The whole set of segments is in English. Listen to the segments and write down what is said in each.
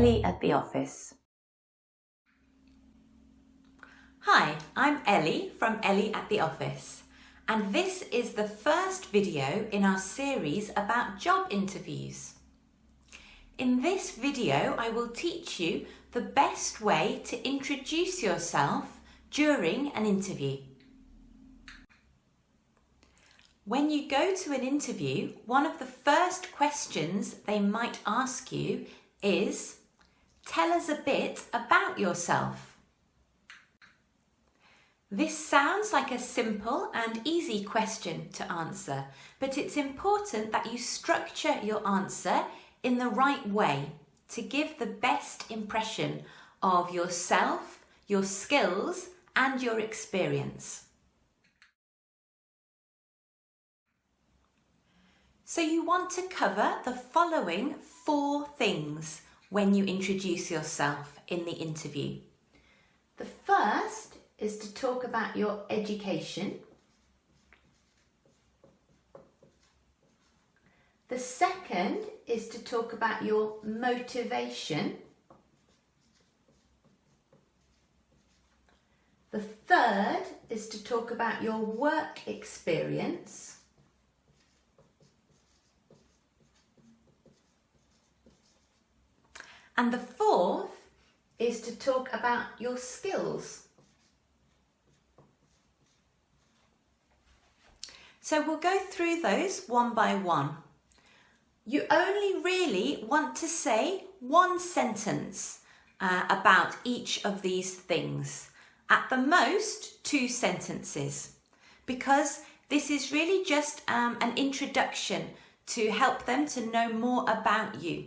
Ellie at the office. Hi, I'm Ellie from Ellie at the office, and this is the first video in our series about job interviews. In this video, I will teach you the best way to introduce yourself during an interview. When you go to an interview, one of the first questions they might ask you is, tell us a bit about yourself. This sounds like a simple and easy question to answer, but it's important that you structure your answer in the right way to give the best impression of yourself, your skills, and your experience. So you want to cover the following 4 things when you introduce yourself in the interview. The first is to talk about your education. The second is to talk about your motivation. The third is to talk about your work experience. And the fourth is to talk about your skills. So we'll go through those one by one. You only really want to say one sentence about each of these things. At the most, 2 sentences, because this is really just an introduction to help them to know more about you.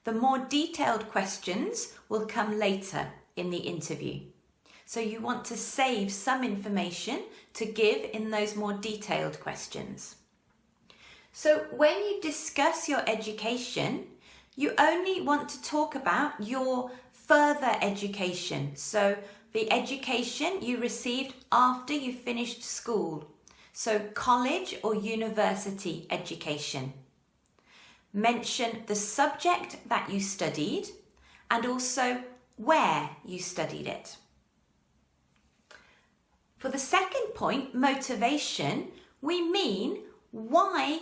The more detailed questions will come later in the interview. So you want to save some information to give in those more detailed questions. So when you discuss your education, you only want to talk about your further education. So the education you received after you finished school. So college or university education. Mention the subject that you studied and also where you studied it. For the second point, motivation, we mean why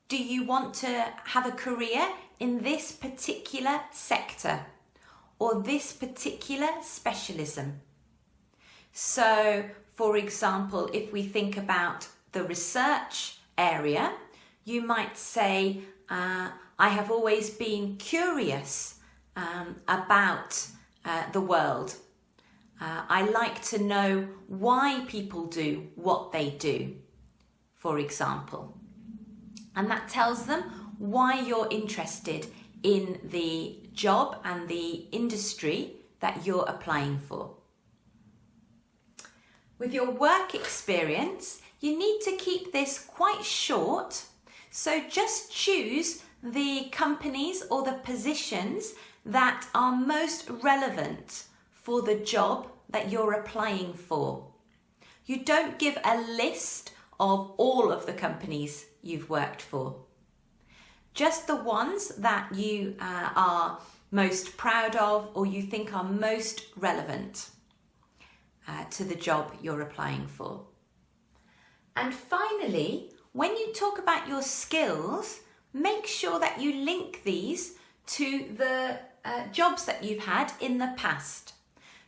do you want to have a career in this particular sector or this particular specialism. So, for example, if we think about the research area, you might say, I have always been curious about the world. I like to know why people do what they do, for example. And that tells them why you're interested in the job and the industry that you're applying for. With your work experience, you need to keep this quite short. So just choose the companies or the positions that are most relevant for the job that you're applying for. You don't give a list of all of the companies you've worked for. Just the ones that you are most proud of or you think are most relevant to the job you're applying for. And finally, when you talk about your skills, make sure that you link these to the jobs that you've had in the past.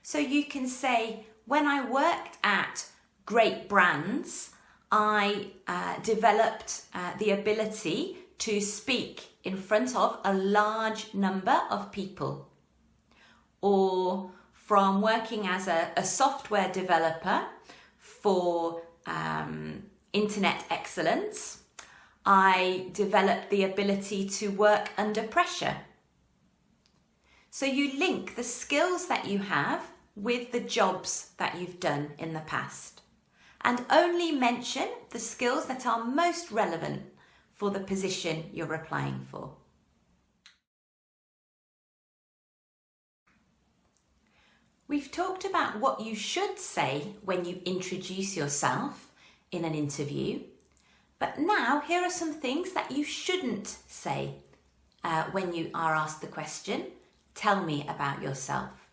So you can say, when I worked at great brands, I developed the ability to speak in front of a large number of people. Or from working as a software developer for Internet Excellence, I developed the ability to work under pressure. So you link the skills that you have with the jobs that you've done in the past, and only mention the skills that are most relevant for the position you're applying for. We've talked about what you should say when you introduce yourself in an interview, but now here are some things that you shouldn't say when you are asked the question, tell me about yourself.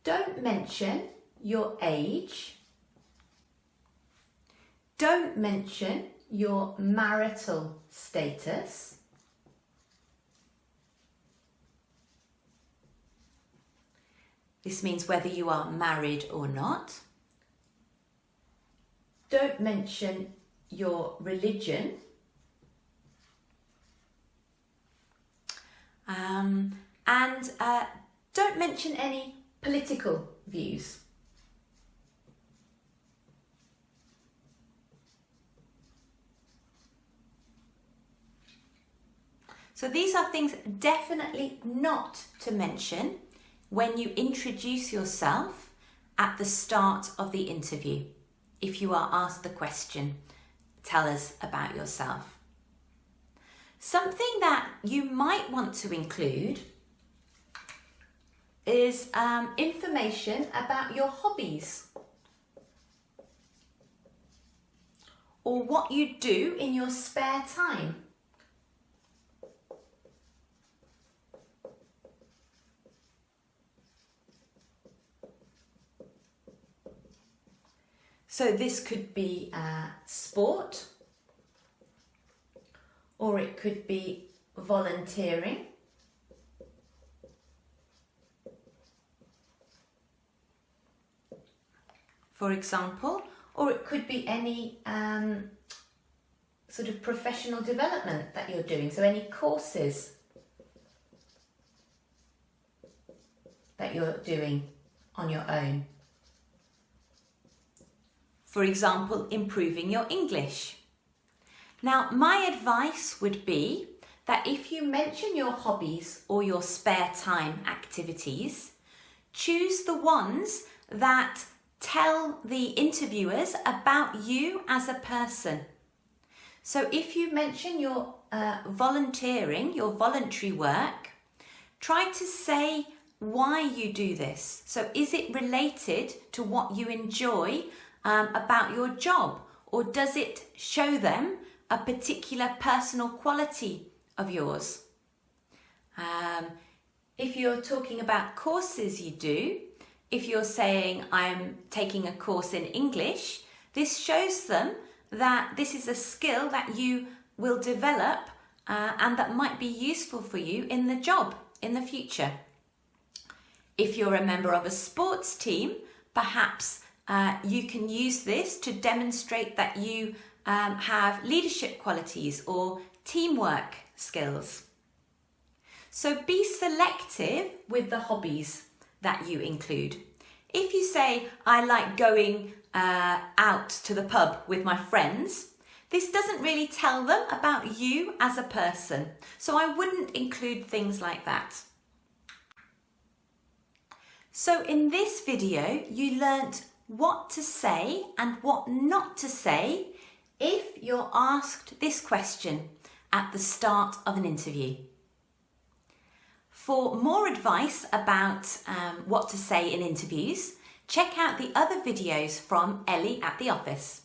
Don't mention your age. Don't mention your marital status. This means whether you are married or not. Don't mention your religion. And don't mention any political views. So these are things definitely not to mention when you introduce yourself at the start of the interview. If you are asked the question, tell us about yourself. Something that you might want to include is information about your hobbies or what you do in your spare time. So this could be sport, or it could be volunteering. For example, or it could be any sort of professional development that you're doing. So any courses that you're doing on your own. For example, improving your English. Now, my advice would be that if you mention your hobbies or your spare time activities, choose the ones that tell the interviewers about you as a person. So if you mention your volunteering, your voluntary work, try to say why you do this. So is it related to what you enjoy about your job, or does it show them a particular personal quality of yours? If you're talking about courses you do, if you're saying I'm taking a course in English, this shows them that this is a skill that you will develop and that might be useful for you in the job in the future. If you're a member of a sports team, perhaps you can use this to demonstrate that you have leadership qualities or teamwork skills. So be selective with the hobbies that you include. If you say, I like going out to the pub with my friends, this doesn't really tell them about you as a person. So I wouldn't include things like that. So in this video, you learnt what to say and what not to say if you're asked this question at the start of an interview. For more advice about what to say in interviews, check out the other videos from Ellie at the office.